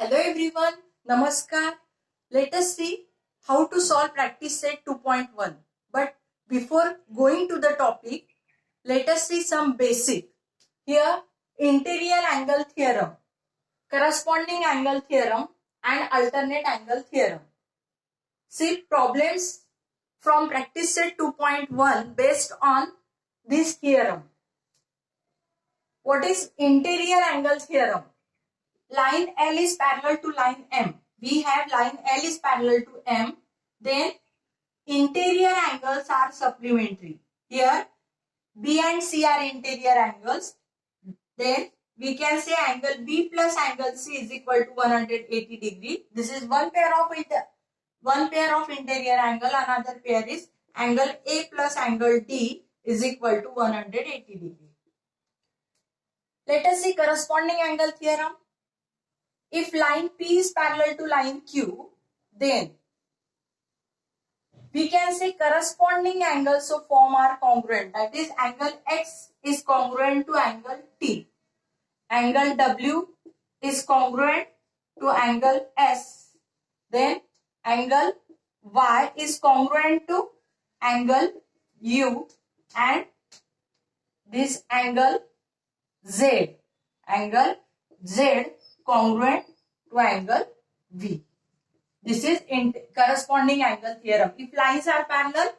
Hello everyone, Namaskar. Let us see how to solve practice set 2.1. But before going to the topic, let us see some basic. Here, interior angle theorem, corresponding angle theorem and alternate angle theorem. See problems from practice set 2.1 based on this theorem. What is interior angle theorem? Line L is parallel to line M. We have line L is parallel to M. Then interior angles are supplementary. Here B and C are interior angles. Then we can say angle B plus angle C is equal to 180 degree. This is one pair of interior angle. Another pair is angle A plus angle D is equal to 180 degree. Let us see corresponding angle theorem. If line P is parallel to line Q, then we can say corresponding angles of form are congruent. That is, angle X is congruent to angle T. Angle W is congruent to angle S. Then angle Y is congruent to angle U, and this angle Z. Angle Z congruent to angle V. This is corresponding angle theorem. If lines are parallel,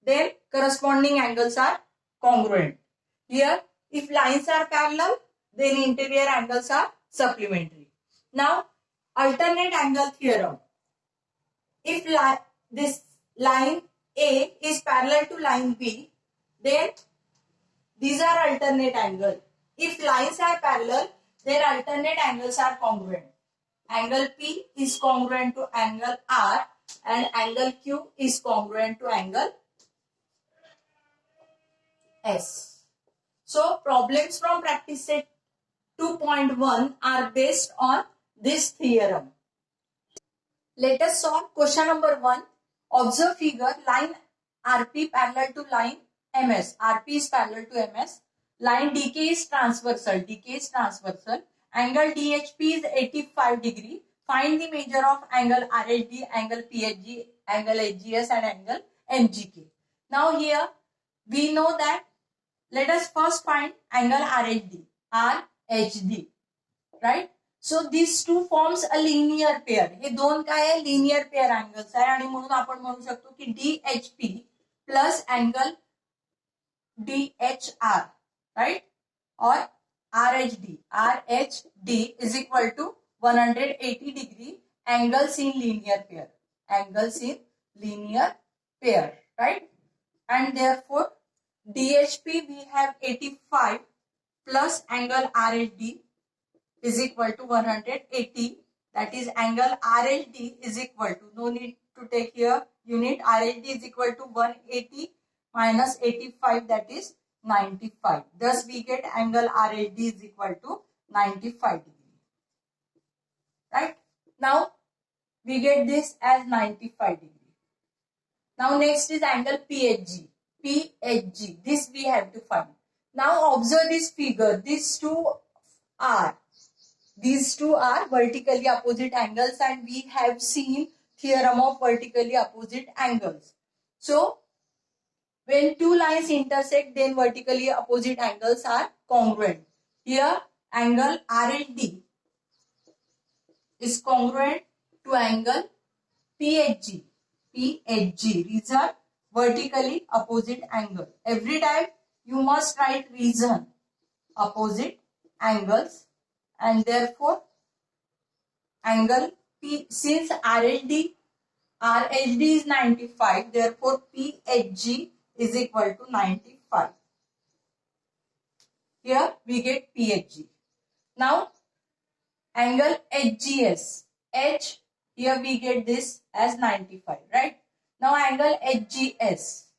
then corresponding angles are congruent. Here, if lines are parallel, then interior angles are supplementary. Now, alternate angle theorem. If this line A is parallel to line B, then these are alternate angles. If lines are parallel, their alternate angles are congruent. Angle P is congruent to angle R and angle Q is congruent to angle S. So problems from practice set 2.1 are based on this theorem. Let us solve question number 1. Observe figure, line RP parallel to line MS. RP is parallel to MS. Line DK is transversal. Angle DHP is 85 degree. Find the measure of angle RHD, angle PHG, angle HGS and angle MGK. Now here we know that, let us first find angle RHD, right? So these two forms a linear pair. हे दोन काय आहे, linear pair angles आहे आणि म्हणून आपण म्हणू शकतो की DHP plus angle DHR, right? Or RHD is equal to 180 degree angles in linear pair. Right? And therefore DHP we have 85 plus angle RHD is equal to 180. That is, angle RHD is equal to, no need to take here unit, RHD is equal to 180 minus 85, that is 95. Thus we get angle RHD is equal to 95 degree. Right? Now we get this as 95 degree. Now next is angle PHG. This we have to find. Now observe this figure. These two are vertically opposite angles, and we have seen theorem of vertically opposite angles. So when two lines intersect, then vertically opposite angles are congruent. Here angle RHD is congruent to angle PHG. These are vertically opposite angle. Every time you must write reason opposite angles, and therefore angle P, since RHD is 95, therefore PHG is equal to 95. Here we get PHG. Now angle HGS. Here we get this as 95, right? Now angle HGS.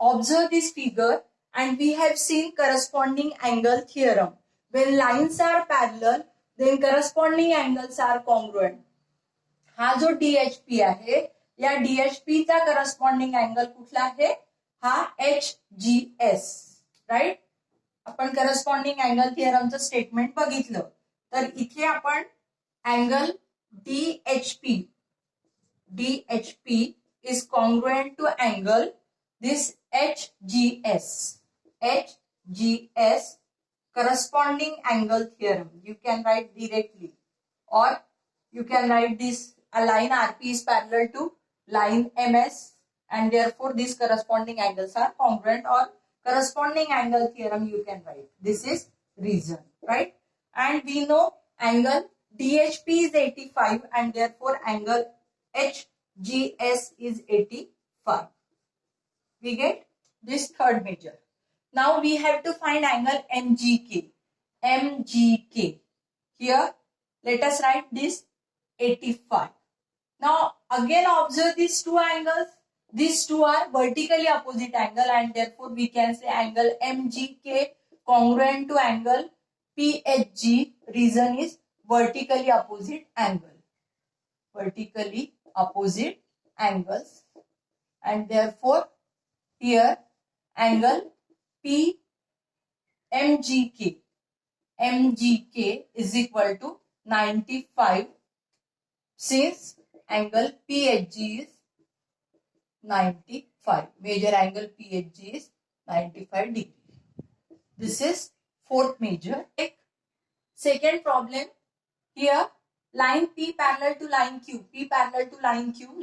Observe this figure, and we have seen corresponding angle theorem. When lines are parallel, then corresponding angles are congruent. हा जो DHP आहे, या DHP चा corresponding angle कुठला आहे? हा HGS, right? आपण corresponding angle theorem चं statement बघितलं. तर इथे आपण angle DHP is congruent to angle this HGS corresponding angle theorem. You can write directly, or you can write this: a line RP is parallel to line MS, and therefore these corresponding angles are congruent, or corresponding angle theorem you can write. This is reason, right? And we know angle DHP is 85, and therefore angle HGS is 85. We get this third measure. Now we have to find angle MGK. Here, let us write this 85. Now again observe these two angles. These two are vertically opposite angle, and therefore we can say angle MGK congruent to angle PHG. Reason is vertically opposite angle. Vertically opposite angles, and therefore here angle MGK is equal to 95, since angle PHG is 95. Major angle PHG is 95 degree. This is fourth measure. Second problem. Here line P parallel to line Q.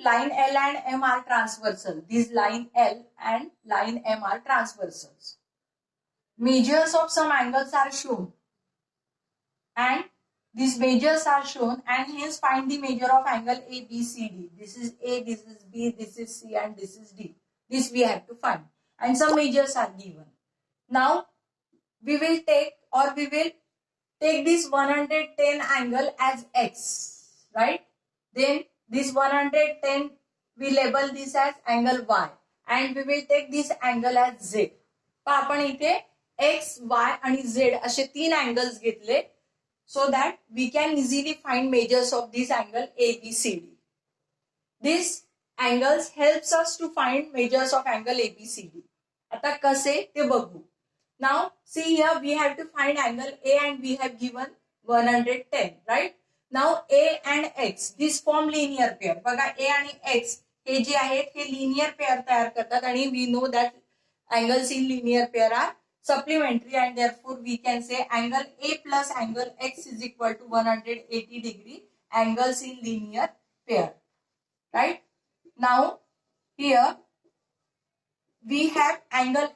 Line L and M are transversal. These line L and line M are transversals. Measures of some angles are shown, and these measures are shown, and hence find the measure of angle ABCD. This is A, this is B, this is C, and this is D. This we have to find, and some measures are given. Now we will take this 110 angle as X, right? Then this 110 we label this as angle Y, and we will take this angle as Z. आपण इथे X, Y आणि Z असे तीन angles घेतले, so that we can easily find measures of this angle ABCD. These angles helps us to find measures of angle ABCD. आता कसे ते बघू. Now see here we have to find angle A, and we have given 110, right? Now A and X, this form linear pair. बघा A आणि X हे जे आहेत हे linear pair तयार करतात, आणि we know that angles in linear pair are supplementary, and therefore we can say angle A plus angle X is equal to 180 degree angles in linear pair, right? Now here we have angle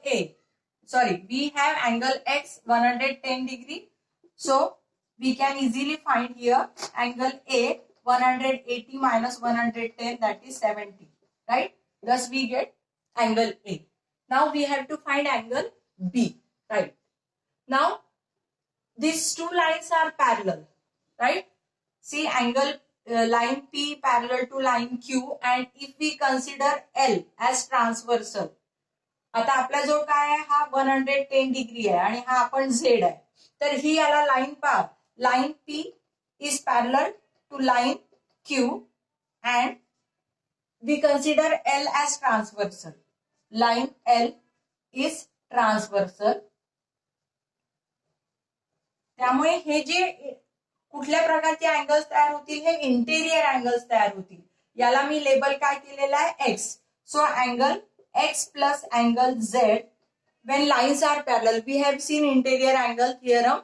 we have angle X 110 degree, so we can easily find here angle A 180 minus 110, that is 70, right? Thus we get angle A. Now we have to find angle B, right? Now these two lines are parallel, right? See angle line P parallel to line Q, and if we consider L as transversal, आता आपला जो काय आहे हा 110 degree आहे, आणि हा आपण Z आहे, तर ही याला लाईन पहा. Line P is parallel to line Q, and we consider L as transversal. Line L is transversal. त्यामुळे हे जे कुठल्या प्रकारचे अँगल्स तयार होतील, हे इंटेरियर अँगल्स तयार होतील. याला मी लेबल काय केलेला आहे X. So angle X plus angle Z when lines are parallel. We have seen interior angle theorem.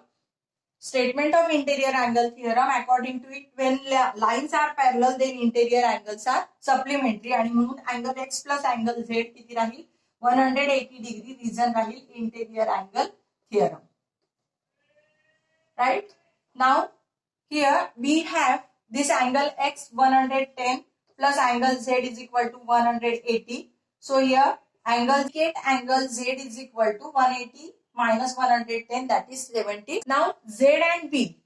Statement of interior angle theorem, according to it, when lines are parallel, then interior angles are supplementary, आणि म्हणून angle X plus angle Z किती राहील 180 degree. Reason Raheel interior angle theorem, right? Now here we have this angle X 110 plus angle Z is equal to 180. So here angle Z is equal to 180 minus 110, that is 70. Now Z and B,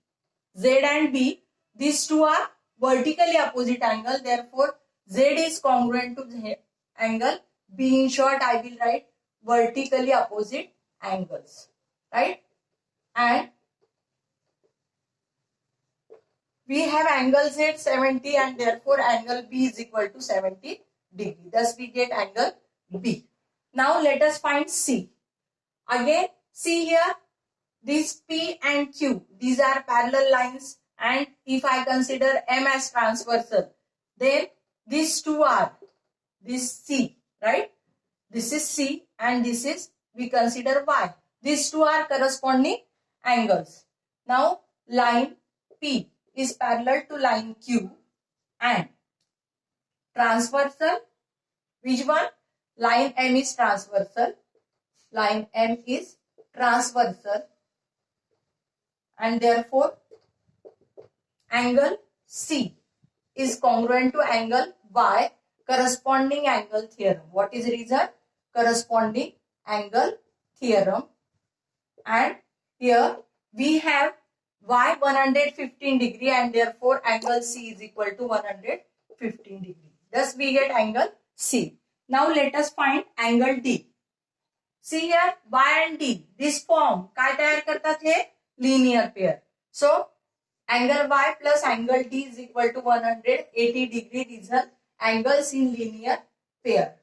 these two are vertically opposite angle. Therefore Z is congruent to Z angle B. In short, I will write vertically opposite angles, right? And we have angle Z 70, and therefore angle B is equal to 70 degree. Thus we get angle B. Now let us find C. Again, see here, These P and Q, these are parallel lines, and if I consider M as transversal, then these two are this C, right? This is C and this is, we consider Y. These two are corresponding angles. Now line P is parallel to line Q and transversal. Which one? Line M is transversal. Line M is transversal and therefore angle C is congruent to angle Y, corresponding angle theorem. What is the reason? Corresponding angle theorem. And here we have Y 115 degree and therefore angle C is equal to 115 degree. Thus we get angle C. Now let us find angle D. See here, Y and D, this form काय तयार करतात हे? Linear pair. So angle Y plus angle D is equal to 180 degree. These are angles in linear pair.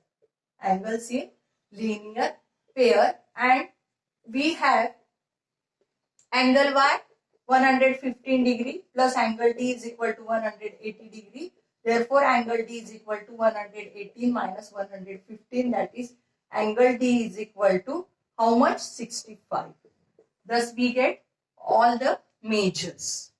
Angles in linear pair, and we have angle Y 115 degree plus angle D is equal to 180 degree. Therefore angle D is equal to 118 minus 115, that is angle D is equal to how much? 65. Thus we get all the measures.